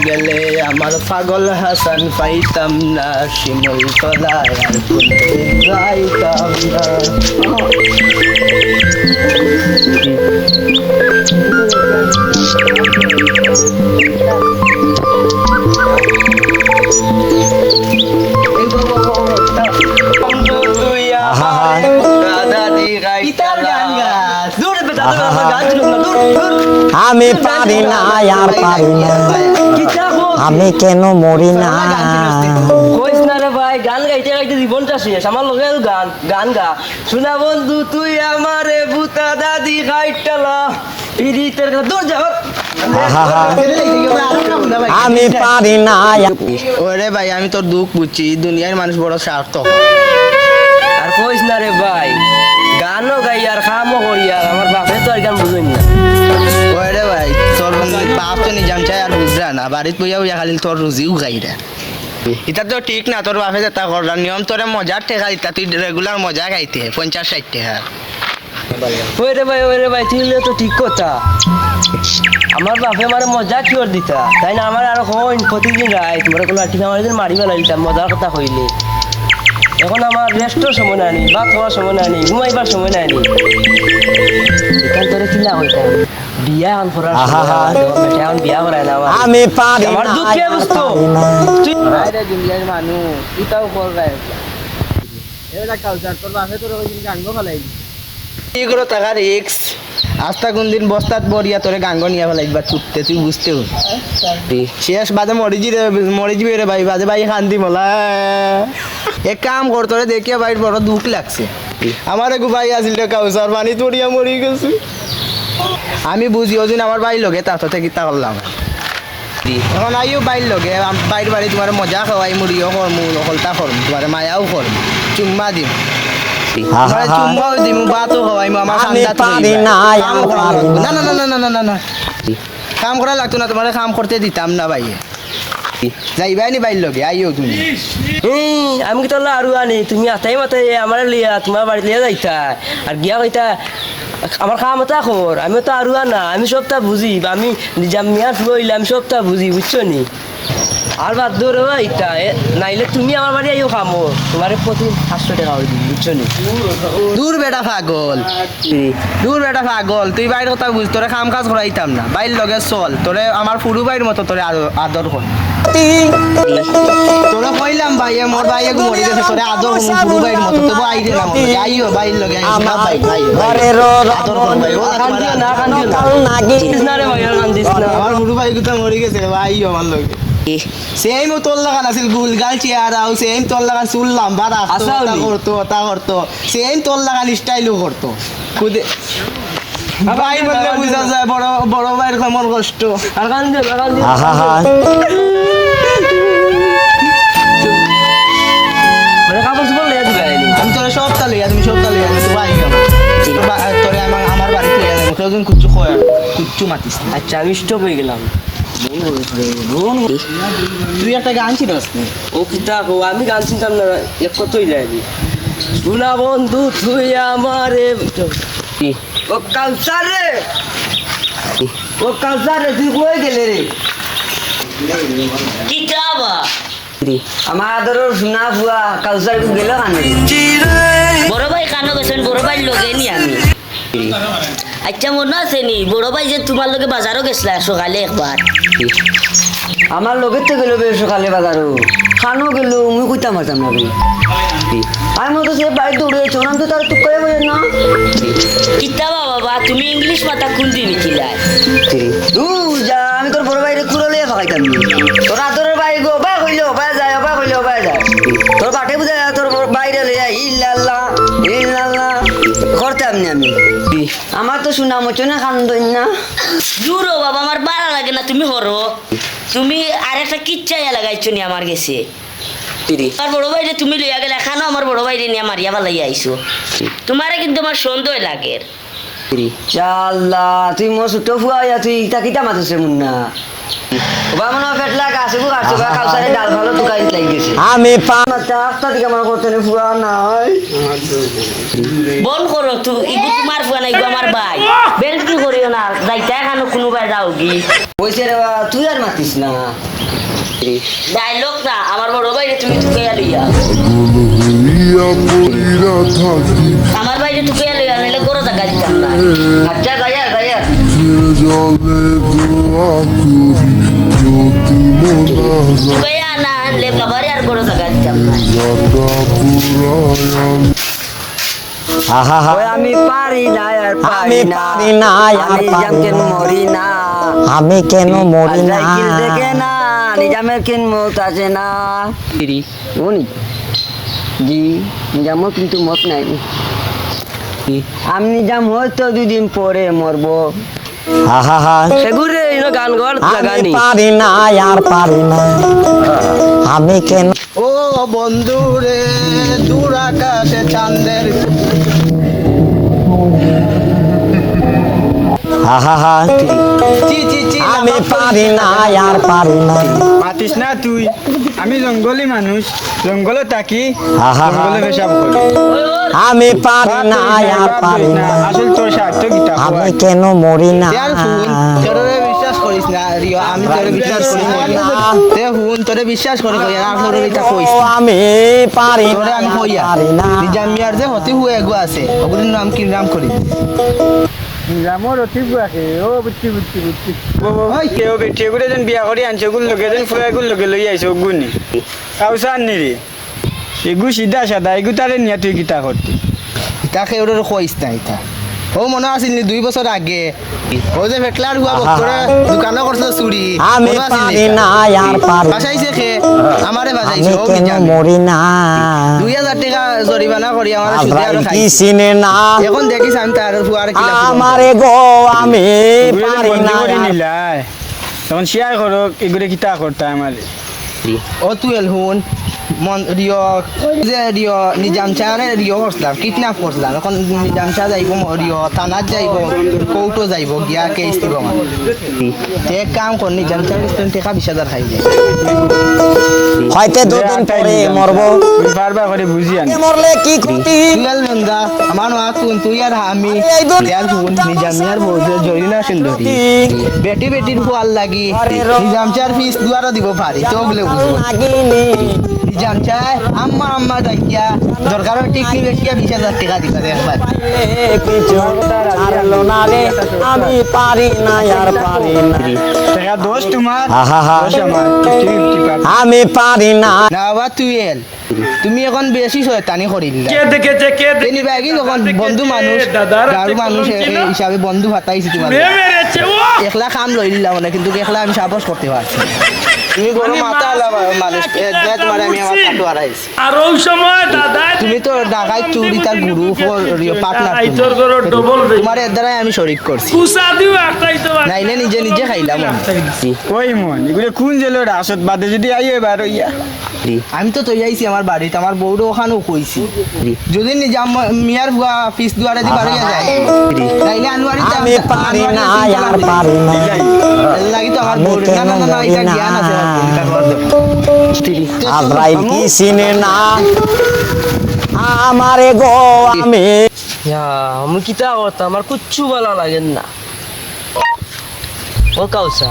গেলে আমার পাগল হাসান পাইতাম না, শিমুল তলায় আর কোনদিন যাইতাম না। তুই আমার দাদি আমি পারি না আর পারি না, আমি কেন মরি না। কইস না রে ভাই, গান গাইতে গাইতে জীবনটা শেষ। আমার লগে গান গান গা শোনা বন্ধু, তুই আমারে বুতা দাদি খাইটালা পিরিতের দূর যাও। আমি পারি না। ওরে ভাই, আমি তোর দুঃখ বুঝছি, দুনিয়ার মানুষ বড় স্বার্থক। আর কইস না রে ভাই, গানও গাই আর কামও করি, আর আমার বাপে তো আর গান বুঝুন না। ওরে ভাই, তোর বাপ তো নিজাম চাই আর বুঝরা না, বাড়িত বইয়া বইয়া খালি তোর রুজিও গাইরা। এটা তো ঠিক না, তোর বাপে যেটা করার নিয়ম, তোরে মজার টেকা দিতা, তুই রেগুলার মজা খাইতে 50-60 টাকা। ওরে ভাই তুই তো ঠিক কথা। আমার বাপে আমার মজা কি ওর দিতা, তাই না? আমার আরো হইন প্রতিদিন রায় তোমার কোনো ঠিক আমার দিন মারি বেলাইতাম মজার কথা কইলে। এখন আমার রেস্টর সময় নানি, ভাত খাওয়ার সময় নানি, ঘুমাইবার সময় নানি। এখান তোরে কিলা হইতাম বিয়া এখন করার এখন বিয়া করাই না আমার। আমি পারি আমার না দুঃখে বুঝতো দুনিয়ার মানুষ ইটাও করায় তোর বাপে তোর গাঙ্গ ফেলাই কি করো টাকা রিক্স। আস্তা কোন দিন বস্তাত বরিয়া তোরে গাঙ্গ নিয়ে ফেলাইবার চুপতে, তুই বুঝতেও শেষ বাদে মরিজি রে ভাই, বাদে ভাই শান্তি মলা। এক কাম কর, তোরে দেখিয়া ভাই বড় দুঃখ লাগছে। আমার এক ভাই আসিল কাউসার পানি তরিয়া মরি গেছে। আমি বুঝি ওদিন আমার ভাই লগে তার থেকে তা করলাম। এখন আইও বাইর লগে বাইর বাড়ি তোমার মজা খাওয়াই, মুড়িও করমু, নকলতা করমু, তোমার মায়াও করমু, চুম্মা দিম, চুম্মাও দিমু, বাতও খাওয়াইমু। আমার আমি পারি না। না না না না না না না, কাম করা লাগতো না, তোমার কাম করতে দিতাম না ভাই। যাইবাই নি বাইর লগে, আইও তুমি। আমি কি তোর আরু আনি, তুমি আতাই মাতাই আমার লিয়া তোমার বাড়ি লিয়া যাইতা আর গিয়া কইতা আমার খাওয়া মতো খবর। আমি তো আরু আনা, আমি সবটা বুঝি, আমি মিয়া বইলে আমি সবটা বুঝি, বুঝছো নি? আর বাদ ধরো এইটা নাইলে তুমি আমার বাড়ি আইও খামো, তোমার প্রতি 500 টাকা হয়ে দিবি, বুঝছো নি? দূর বেটা পাগল, দূর বেটা পাগল, তুই বাইরের কথা বুঝ, তোরে কাম কাজ করাইতাম না, বাইর লগে চল, তোরে আমার ফুরু বাইর মতো তোরে আদর কর। তোরা কইলাম ভাইয়ে, মোর ভাইয়ে মরে গেছে, তোরে আদর করব ফুরু বাইর মতো, তবু আইরে না মতো, আইও বাইর লগে আইও না ভাই, ভাই ঘরের আদর কর ভাই। ও কান্দিও না, নাগিস না রে ভাই, আর কান্দিস না। আমার ফুরু ভাই গুতা মরে গেছে ভাই, আইও আমার লগে। সেম তোর লাগান আছিল গুল গাল চেহারা, সেম তোর লাগান চুল লম্বা রাখতো, তা করতো তা করতো, সেম তোর লাগান স্টাইলও করতো। খুদে ভাই বললে বুঝা যায় বড় বড় ভাইয়ের কেমন কষ্ট। আর কান্দিও না, কান্দিও না। মানে কাপড় চোপড় লিয়া দিবে আমি তোরে সবটা লইয়া, তুমি সবটা লইয়া তো ভাই তোরে আমার বাড়িতে লইয়া যাবো, কেউ কুচ্ছু খোয়া কুচ্ছু মাতিস না। আচ্ছা আমি স্টপ হয়ে গেলাম। তুই একটা গান ছিলিস ও কিতা কো, আমি গান শুনতাম না, এক কতই যায়নি। শোনা বন্ধু তুই আমারে ও কালচার রে, ও কালচার রে, তুই কই গেলে রে? কিতা বা আমার আদরের শোনা বুয়া কালচার গেল কানে। বড় ভাই কানো গেছেন, বড় ভাই লগে নি আমি। আচ্ছা মনে আছে নি বড় ভাই যে তোমার লগে বাজারও গেছিলা সকালে একবার? আমার লগের তো গেল বেশ সকালে বাজারও, খানো গেল, মুই কইতাম পারতাম না ভাই। আমি মতো সে বাইরে দৌড়ে চোরাম তো তার টুক করে বোঝেন না। কিতা বাবা তুমি ইংলিশ মাথা খুলতে নিখিলাই? যা আমি তোর বড় ভাইরে কুড়ো লিয়ে ফাঁকাইতাম, তোর আদরের ভাই গো বা কইলো বা যায়, বা কইলো বা যায়, তোর পাঠে বুঝা তোর বাইরে লিয়া ইল্লাল্লাহ ইল্লাল্লাহ করতাম না আমি। আমার তো শোনা মতো না কান্দন না। দূরও বাবা আমার ভালো লাগে না, তুমি হরো। তুমি আর একটা কিচ্ছাইয়া লাগাইছো নি আমার গেছে। আমার বড় ভাইরে তুমি লইয়া গেলে এখানো আমার বড় ভাইরে নিয়ে মারিয়া বালাই আইসো, তোমারে কিন্তু আমার সন্দেহ লাগে। আল্লাহ তুই মোর ছোট ফুয়া তুই তা কিতা মাথছে মুন্না, বাবা মনে ফেটলা কাছে গো কাছে বা কাউসারে ডাল ভালো টুকাই লাগি গেছে আমি পান রাস্তা দিকে আমার করতে ফুয়া নাই বল করো তুই ইগু তোমার ফুয়া না ইগু আমার ভাই বেলকি করিও না যাইতে এখানে কোনো ভাই যাও কি কইছে রে বাবা, তুই আর মাতিস না ডায়লগ না আমার বড় ভাই তুমি তুকাইয়া লইয়া আমার ভাই তুকাইয়া লইয়া নাইলে গরো জায়গা দিতাম না আচ্ছা গায়া গায়া তুকাইয়া না আনলে বাবারে আর গরো জায়গা দিতাম না আহা ওই আমি পারি না আর আমি পারি না আর আমি পারি জামকেন না। মরি না আমি কেন মরি না সাইকেল দেখে না নিজামের কেন মত আছে না উনি জি নিজামও কিন্তু মত নাই আমি নিজাম হয়তো 2 দিন পরে মরবো আহা সেগুরে ইনো গান গর আমি লাগানি পারি না আর পারি না আমি কেন ও বন্ধু রে দূর আকাশে চাঁদের আহা চি চি চি আমি পারি না আর পারি না মাতিস না তুই আমি জঙ্গলি মানুষ জঙ্গলে থাকি আহা। জঙ্গলে পেশাব করি আমি পারি না আর পারি না আসল তোর স্বার্থ গীতা আমি কেন মরি না দেয়ার হুন তোরে বিশ্বাস করিস না রিও আমি তোরে বিশ্বাস করি না তে হুন তোরে বিশ্বাস করে কই আর তোরে এটা কইস ও, আমি পারি তোরে না আমি কইয়া পারি না নিজামিয়ার যে হতে হুয়ে এগো আছে ওগুলির নাম কি নাম করি আমার অতি বুয়াকে ও বুঝছি বুঝছি বুঝছি ওই কেউ বেটি গুলো যেন বিয়া করে আনছে গুলো লোকে যেন ফুয়া গুলো লোকে লই আইছো গুনি কাউসার নিরি এগু সিধা সাদা এগু তারে নিয়া তুই গীতা করতি তাকে ওরে কইস না এটা ও মনে আছিল নি 2 বছর আগে ও যে ফেকলার হুয়া বক্তরে দোকানে করছে চুরি আমি পারি না আর পারি না বাসাইছে খে আমারে আমি বাজাইছে ও কেন বিজামি মরি না 2000 টাকা জরিমানা করি আমার সুদে আজরাইল আর কি খাই চিনে না এখন দেখিস আমি তার হুয়ার কি আমারে গো আমি পারি বন্দি না করে আর- নিলাই তখন শেয়ার করো এগুলো গীতা করতে আমারে ও তুই হুন মন রিও যে রিও নিজাম চারে রিও করছিলাম কিডন্যাপ করছিলাম এখন নিজাম চা যাইব রিও থানাত যাইব কোর্টও যাইব গিয়া কেস দিব এক কাম কর নিজাম চা টাকা 20,000 খাই যায় হয়তো 2 দিন পরে মরবো তুই বারবার করে বুঝি আনি মরলে কি ক্ষতি তুই বন্ধা আমার মা তুই আর আমি এই দুন- ইয়ার হুন নিজামিয়ার বউতে জরিনা সুন্দরী বেটি বেটির ফুয়াল লাগি নিজাম চার ফিস দুয়ারও দিব পারি তো ওগুলো বুঝবো লাগিনি নিজাম চাই আম্মা আম্মা ডাকিয়া দরকার টিকনি বেটিয়া 20,000 টাকা দিবা একবার কিছু ছাড়লো না রে আমি পারি না আর পারি না টাকা দোষ তোমার আহা দোষ আমার 50-50 আমি পারি না না বা তুই এল তুমি এখন বেশি শয়তানি করিলা কে দেখেছে কে তিনি ব্যাগি যখন বন্ধু মানুষ দাদার গারু মানুষ হিসাবে বন্ধু হাতাইছি তোমার মেরেছে ও একলা কাম লই নিলাম না কিন্তু একলা আমি সাহস করতে পারছি তুমি কোনো মাথা আলা মানুষ তোমার আমি আমার কাটু হারাইছি আর ওই সময় দাদা তুমি তো ঢাকায় চুরি তার গুরু পার্টনার আইতর করো ডবল বে তোমার এর দ্বারাই আমি শরিক করছি কুসা দিও একটাই তো নাইলে নিজে নিজে খাইলাম আমি। ওই মন এগুলো কোন জেলের আসত বাদে যদি আইয়ে এবার ইয়া আমি তো তৈ আইছি আমার বাড়িতে আমার বউরও ওখানেও কইছি যদি নিজাম মিয়ার বুয়া পিস দুয়ারে দি বাড়িয়া যায় তাইলে আনোয়ারি আমি পারি না আর পারি না লাগি তো আমার আমি বউর না না না না এটা জ্ঞান আছে আজরাইল কি চিনে না আমারে গো আমি আমি কিতা করতাম আমার কুচ্ছু ভালো লাগে না ও কাউসা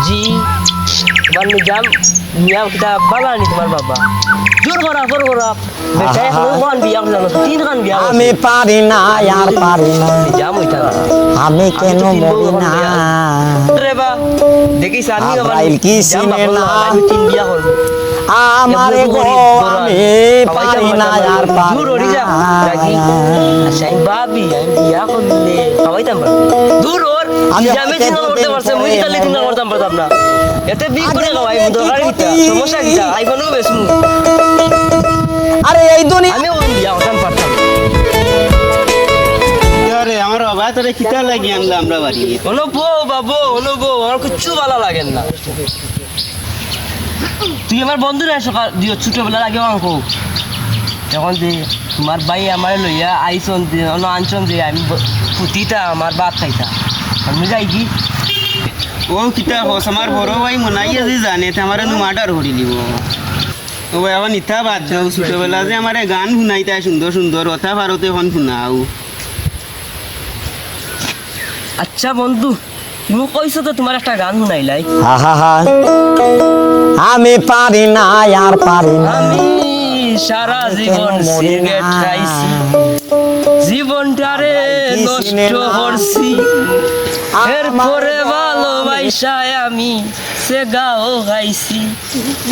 জি তোমার নিজাম মিয়া কিতা বালানি তোমার বাবা জোর করা বেটা এখন কোন বিয়া করলো 3 খান বিয়া আমি পারি না আর পারি না নিজাম হইতা আমি কেন মরি না রে বা দেখিস আমি আজরাইল কি চিনে না আমি 3 বিয়া করব আমারে গো আমি পারি না আর দূর পারি হরি যা রাগি না আচ্ছা ভাবি আমি বিয়া করলে খাওয়াইতাম দূর ওর আমি আমি দিন করতে পারছে মুই তাহলে দিন করতাম পারতাম না এতে বিগ করে খাওয়াই দরকার কিতা সমস্যা কিতা আইফোনও বেসমু আরে এই দুনিয়া আমি ওই বিয়া করতাম পারতাম আরে আমার বাবা তোরে কিতা লাগি আনলা আমরা বাড়ি অনুভব আমার কিচ্ছু ভালো লাগে না তুই আমার বন্ধু না সকাল দিও ছোটবেলার আগে অঙ্ক যখন যে তোমার ভাই আমার লইয়া আইসন দিয়ে আনছন যে আমি পুতিতা আমার বাপ খাইতা আমি যাই কি ও কিতা হস আমার বড় ভাই মনাইয়া যে জানে আমার মার্ডার হরি দিব ও ভাই আবার নিথা বাদ দাও ছোটবেলা যে আমার গান শুনাইতা সুন্দর সুন্দর কথা ভারতে এখন শুনাও আচ্ছা বন্ধু তুমি কইছো তো তোমার একটা গান শুনাইলাই আহা আমি পারি না আর পারি না আমি সারা জীবন সিগারেট খাইছি জীবনটারে নষ্ট করছি এরপরে ভালোবাসায় আমি সে গাও খাইছি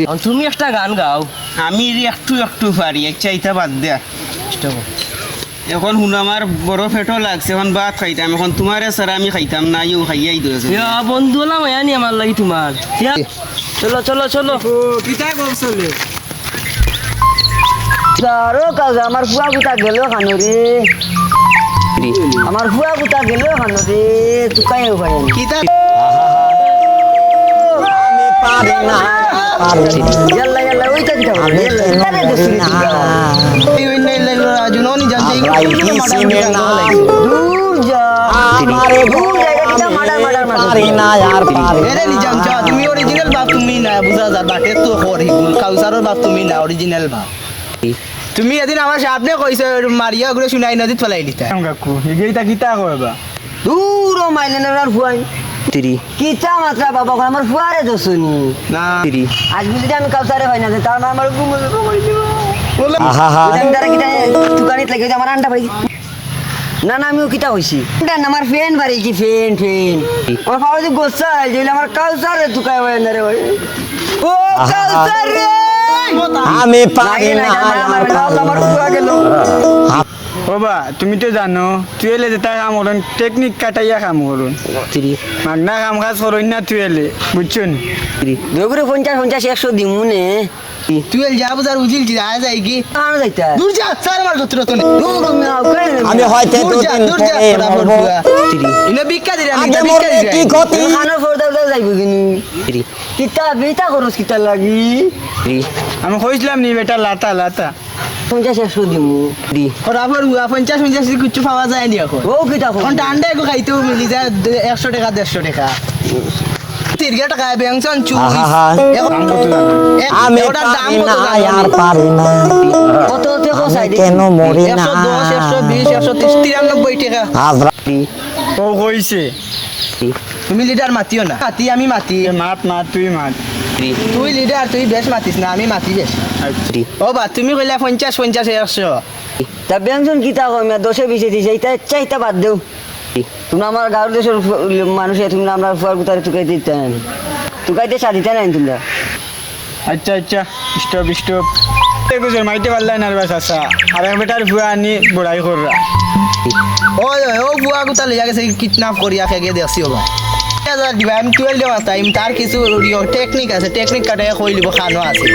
এখন তুমি একটা গান গাও আমি একটু একটু পারি এক চাইতা বাদ দেয়া এখন শুন আমার বড় পেটও লাগছে এখন ভাত খাইতাম এখন তোমারে স্যার আমি খাইতাম না ইউ খাইয়াই দিয়েছে ইয়া বন্ধু হলাম আনি আমার লাগি তোমার ইয়া, চলো চলো চলো কিতাই বলছলে আরো কাজ আমার ফুয়া গুতা গেল খানো রে আমার ফুয়া গুতা গেল খানো রে তুকাই ভাই কিতা আমি পারি না ইয়াল্লা ইয়াল্লা ওইটা দিতে হবে ইয়াল্লা দসুরি তুই ওই নাই লাগলো রাজু ননি জানতে দূর যা আমারে দূর জায়গাটা মাডার পারি না আর পারি এরে নিজাম চা তুমি অরিজিনাল বাপ তুমি না বুঝা যা বাটে তো হরি কাউসারের বাপ তুমি না অরিজিনাল বাপ তুমি এদিন আমার সামনে কইছো মারিয়া ঘুরে শুনাই নদীত ফেলাই দিতা কাকু এগেইটা কিতা কইবা দূর মাইলেন আর ফুয়াই কিতা মাত্রা বাবা আমার ফুয়ারে দসুনি না আজ বুঝি আমি কাউসারে হয় না তার মানে আমার গুমল করে দিব আমি তারা কিটা দোকানে লাগে আমার আন্ডা ভাই না না আমিও কিটা হইছি আমার ফ্যান বাড়িছি ফ্যান আমার পাওয়া যে গোসা যে আমার কাউসারে দোকানে হয় না রে ভাই ও কাউসার রে আমি পারি না আমার ফুয়া গেল বাবা তুমি তো জানো তুই এলে যেটা কাম করুন টেকনিক কাটাইয়া কাম করুন মাগনা কাম কাজ করুন না তুই এলে বুঝছো নি বেগুরে 50 দিমু নে তুই যা বুঝার উজিল যায় যায় কি আর যাইতা দূর যা স্যার আমার দত্র তো আমি হয়তো দুদিন পরে মরবো ইনো বিক্কা দিরা আমি আগে বিক্কা মরলে দিরা কি ক্ষতি খানো ফোরদা যাইবো কিনি কিতা বেটা করস কিতা লাগি আমি কইছিলাম নি বেটা লাতা লাতা 50 দিমু ওর আবার 50 কিছু পাওয়া যায় নি এখন ও কিতা কর কোন টান্ডা একো খাইতেও মিলি যায় 100 টাকা 150 টাকা 30 টাকা বেংশন চুইস আমি পারি না আর পারি না কত তে কোসাই কেন মরি না 110 120 130 93 টাকা আজরাতি ও কইছে তুমি লিডার মাতিও না মাতি আমি মাতি মাত মাত তুই মাত তুই লিডার তুই বেশ মাতিস না আমি মাতি বেশ ও বা তুমি কইলা 50 100 তা বেংশন কিতা কইমা 10 20 দিছে এটা চাইতা বাদ দেও তুমি আমার গাঁর দেশের মানুষ তুমি আমরা ফুয়ার গুতারে তুকাই দিতেন তুকাইতে সাদিতে নাই তোমরা আচ্ছা আচ্ছা স্টপ গুজর মাইতে পারলাই না বাস আসা আর এক বেটার ভুয়া আনি বড়াই কররা ওই ও বুয়া গুতা লইয়া গেছে কিডন্যাপ করিয়া খেগে দেখছি ওবা দিবা আমি 12 দেওয়া টাইম তার কিছু টেকনিক আছে টেকনিক কাটে কই লিব খানো আছে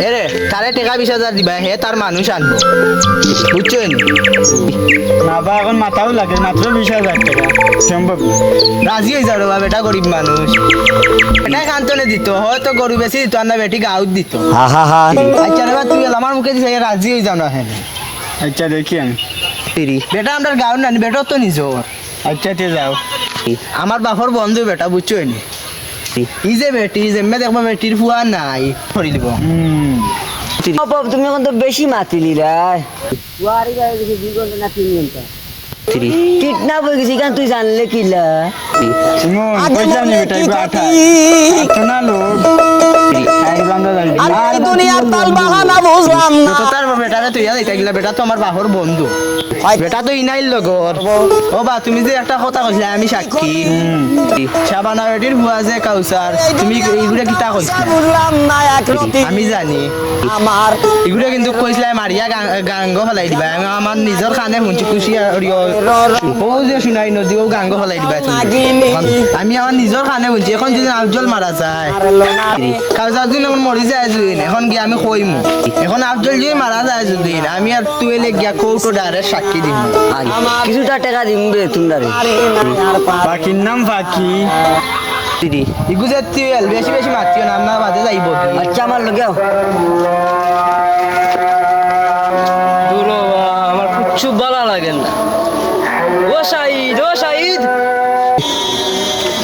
এরে তারে টাকা 20000 দিবা হে তার মানুষ আনবো বুঝছেন না বা এখন মাথাও লাগে মাত্র 20,000 টাকা সম্ভব রাজি হয়ে যাবে বাবা বেটা গরিব মানুষ এটা কান্তনে দিত হয়তো গরিব বেশি দিত আর না বেটি গাউত দিত আচ্ছা রে তুই আমার মুখে দিছে রাজি হয়ে যাও না হ্যাঁ আচ্ছা দেখি আমি বেটা আমরা গাউন না বেটা তো নিজর আচ্ছা তে যাও আমার বাপর বন্ধু বেটা বুঝছো নি ই যে বেটি যেমে দেখবা বেটির ফুয়া নাই ধরি দিব তুমি এখন তো বেশি মাতিলি রায় ফুয়ারি গায়ে গেছে 2 ঘন্টা না 3 ঘন্টা কিডন্যাপ হয়ে গেছি কেন তুই জানলে কিলা সুমন কইছিলাম নি বেটা এগো আঠা না লোক একদম আর দুনিয়ার তাল বাহানা বুঝলাম না তো তার বেটারে তুই যাইতা গিলা বেটা তো আমার বাপর বন্ধু বেটা তো ইনাইল লগর ও বা তুমি যে একটা কথা কইছিলে আমি সাক্ষী শাবানা বেটির ফুয়া যে কাউসার তুমি এইগুলা কিতা কইছিলা বুঝলাম না এক রতি আমি জানি আমার এগুলো কিন্তু কইছিলে মারিয়া গাঙ্গ ফেলাই দিবা আমি আমার নিজের কানে শুনছি খুশি ও যে শুনাই নদী ও গাঙ্গ ফেলাই দিবা তুমি। আমি আমার নিজের কানে শুনছি এখন যদি আফজল মারা যায় কাউসার যদি এখন মরি যায় যদি এখন গিয়ে আমি কইমু এখন আফজল যদি মারা যায় যদি আমি আর তুই গিয়া কৌটো ডাইরেক্ট সাক্ষী দিম কিছুটা টাকা দিম রে তোমরা রে বাকির নাম বাকি ইগু যে তুই বেশি বেশি মাতিও না আমার বাদে যাইব আচ্ছা আমার লগে দূর হওয়া, আমার কিচ্ছু ভালো লাগে না ও শাহিদ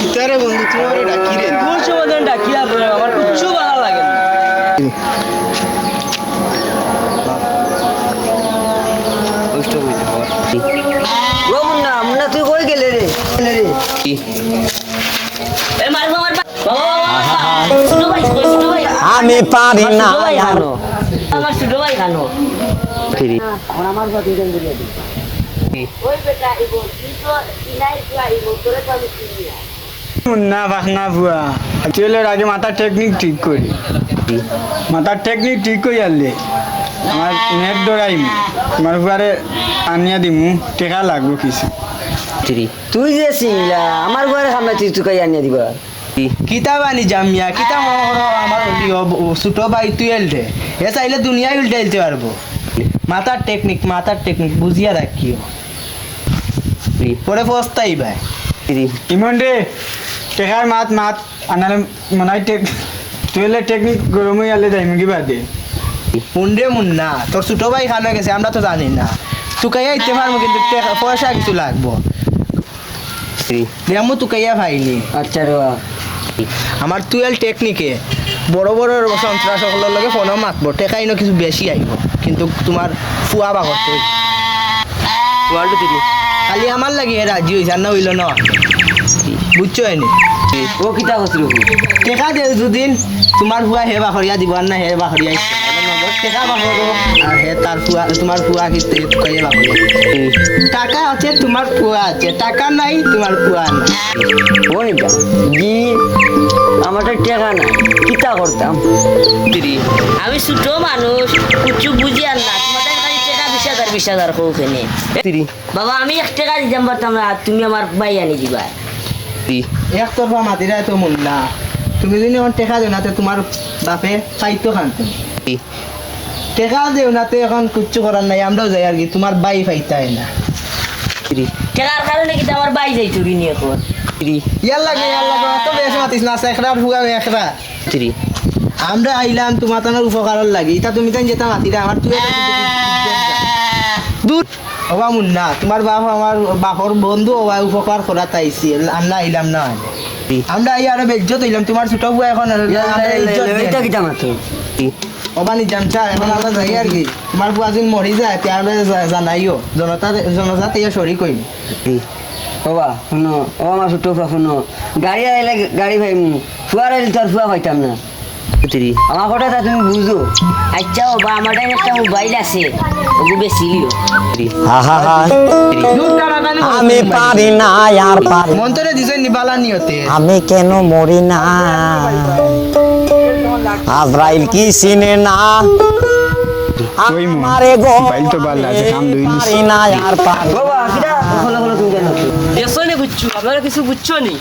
কিতারে বন্ধু তোমার পারি না ছোট ভাই খানো আমার ছোট ভাই খানো আমার বাড়ি দেন বলে দিই ওই বেটা ইবো তুই তো ইলাই তুই ইবো তোরে তো আমি চিনি না না বাসনা বুয়া চুলের আগে মাথার টেকনিক ঠিক করি মাথার টেকনিক ঠিক করি আনলে আমার নেট দৌড়াইম তোমার উপরে আনিয়া দিমু টেকা লাগবো কিছু তুই যে চিনলা আমার ঘরে খামলা তুই তুই আনিয়ে দিবা কিতা বানি জামিয়া কিতা আমার ছোট ভাই তুই এলতে এ চাইলে দুনিয়ায় উল্টাইতে পারবো মাথার টেকনিক বুঝিয়া রাখিও পরে পস্তাই ভাই ইমন রে টেকার মাত আনালে মনে হয় চুলের টেকনিক গরম হয়ে আনলে যাইম কি বাদে মুন্ডে মুন্না তোর ছোট ভাই খানো গেছে আমরা তো জানি না তুকাইয়া ইতে পারবো কিন্তু পয়সা কিছু লাগবো দেমু তুকাইয়া ভাইনি আচ্ছা রে বাবা। আমার টুয়েল টেকনিকে বড় বড় সন্ত্রাস সকলের লগে ফোনও মাতবো টেকাইনো কিছু বেশি আইব কিন্তু তোমার ফুয়া বা করতে খালি আমার লাগে রাজি হয়েছে আর না হইল না বুঝছো হয়নি ও কিতা করছিল টেকা দে দুদিন তোমার ফুয়া হে বাখরিয়া দিব আর না হে বাখরিয়া টেকা বাখরো আর হে তার ফুয়া তোমার ফুয়া কি তুকাইয়া বাখরিয়া টাকা আছে তোমার ফুয়া আছে টাকা নাই তোমার ফুয়া নাই ও নিবা জি আমার তো টাকা না কিতা করতাম আমি ছোট মানুষ কিছু বুঝি আর না তোমাদের খালি টাকা 20,000 কৌখানে বাবা আমি 1 টাকা দিতাম পারতাম না তুমি আমার ভাই আনি দিবা একতরফা মাতিরা তো মন না তুমি যদি এখন টেকা দেও না তো তোমার বাপে পাইতো খানতো টেকা দেও না তো এখন কিচ্ছু করার নাই আমরাও যাই আর কি তোমার বাই পাইতাই না টাকার কারণে কিন্তু আমার ভাই যাইতো কিনি এখন ইয়ার লাগে অত বেশ মাতিস না একরা ফুগা একরা আমরা আইলাম তোমার তানোর উপকারের লাগে এটা তুমি তাই যেতাম মাতিরা আমার তুই দূর ওবা মুন্না তোমার বাপ আমার বাপর বন্ধু ওবা উপকার করা তাইছি আমরা আইলাম না আমরা আই আরো বেজ্জত হইলাম তোমার ছোট বুয়া এখন এটা কিতা মাত্র ওবা নিজাম চা এখন আমরা যাই আর কি তোমার বুয়া যদি মরি যায় তাহলে জানাইও জনজাত ইয়া সরি কইম বাবা শুনো ও আমার ছোট ফুয়া শুনো গাড়ি আইলে গাড়ি ভাই ফুয়ার আইলে তোর ফুয়া পাইতাম না আমার কথাটা তুমি বুঝো আচ্ছা বাবা আমার টাইম একটা মোবাইল আছে ওগু বেশি লিও আমি পারি না আর পারি মন্তরে দিছে নিবালা নিয়তে আমি কেন মরি না আজরাইল কি চিনে না ওই মো, আমারে গো মোবাইল তো ভালো আছে, কাম লইলিস। পারি না আর পারি বাবা কিটা হলো হলো তুমি জানো দেশো নি বুঝছো আপনারা কিছু বুঝছো নি